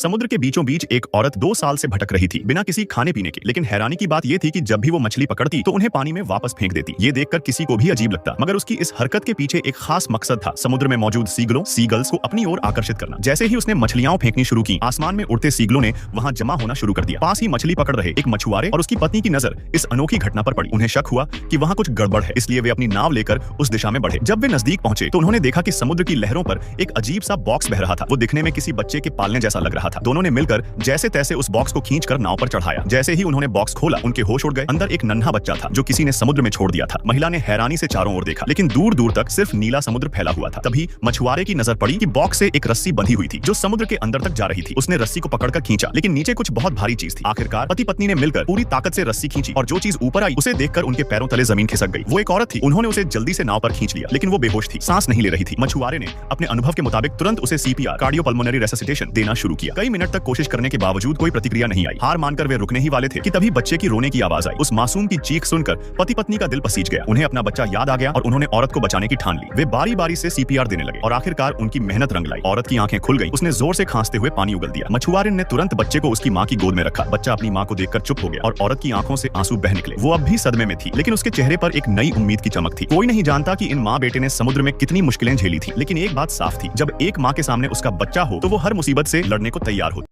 समुद्र के बीचों बीच एक औरत 2 साल से भटक रही थी बिना किसी खाने पीने के। लेकिन हैरानी की बात यह थी कि जब भी वो मछली पकड़ती तो उन्हें पानी में वापस फेंक देती। ये देखकर किसी को भी अजीब लगता, मगर उसकी इस हरकत के पीछे एक खास मकसद था, समुद्र में मौजूद सीगल्स को अपनी ओर आकर्षित करना। जैसे ही उसने मछलियां फेंकनी शुरू की, आसमान में उड़ते सीगलों ने वहां जमा होना शुरू कर दिया। पास ही मछली पकड़ रहे एक मछुआरे और उसकी पत्नी की नजर इस अनोखी घटना पर पड़ी। उन्हें शक हुआ कि वहां कुछ गड़बड़ है, इसलिए वे अपनी नाव लेकर उस दिशा में बढ़े। जब वे नजदीक पहुंचे तो उन्होंने देखा कि समुद्र की लहरों पर एक अजीब सा बॉक्स बह रहा था। वो दिखने में किसी बच्चे के पालने जैसा लग रहा था। दोनों ने मिलकर जैसे तैसे उस बॉक्स को खींचकर नाव पर चढ़ाया। जैसे ही उन्होंने बॉक्स खोला, उनके होश उड़ गए। अंदर एक नन्हा बच्चा था जो किसी ने समुद्र में छोड़ दिया था। महिला ने हैरानी से चारों ओर देखा, लेकिन दूर दूर तक सिर्फ नीला समुद्र फैला हुआ था। तभी मछुआरे की नजर पड़ी कि बॉक्स से एक रस्सी बंधी हुई थी जो समुद्र के अंदर तक जा रही थी। उसने रस्सी को पकड़कर खींचा, लेकिन नीचे कुछ बहुत भारी चीज थी। आखिरकार पति पत्नी ने मिलकर पूरी ताकत से रस्सी खींची और जो चीज ऊपर आई उसे देखकर उनके पैरों तले जमीन खिसक गई। वो एक औरत थी। उन्होंने उसे जल्दी से नाव पर खींच लिया, लेकिन वो बेहोश थी, सांस नहीं ले रही थी। मछुआरे ने अपने अनुभव के मुताबिक तुरंत उसे सीपीआर कार्डियोपल्मोनरी रेससिटेशन देना शुरू किया। कई मिनट तक कोशिश करने के बावजूद कोई प्रतिक्रिया नहीं आई। हार मानकर वे रुकने ही वाले थे कि तभी बच्चे की रोने की आवाज आई। उस मासूम की चीख सुनकर पति पत्नी का दिल पसीज गया। उन्हें अपना बच्चा याद आ गया और उन्होंने औरत को बचाने की ठान ली। वे बारी बारी से सीपीआर देने लगे और आखिरकार उनकी मेहनत रंग लाई। औरत की आंखें खुल गई। उसने जोर से खांसते हुए पानी उगल दिया। मछुआरे ने तुरंत बच्चे को उसकी मां की गोद में रखा। बच्चा अपनी मां को देखकर चुप हो गया और औरत की आंखों से आंसू बह निकले। वो अब भी सदमे में थी, लेकिन उसके चेहरे पर एक नई उम्मीद की चमक थी। कोई नहीं जानता कि इन माँ बेटे ने समुद्र में कितनी मुश्किलें झेली थी, लेकिन एक बात साफ थी, जब एक माँ के सामने उसका बच्चा हो तो वो हर मुसीबत से लड़ने को तैयार हो।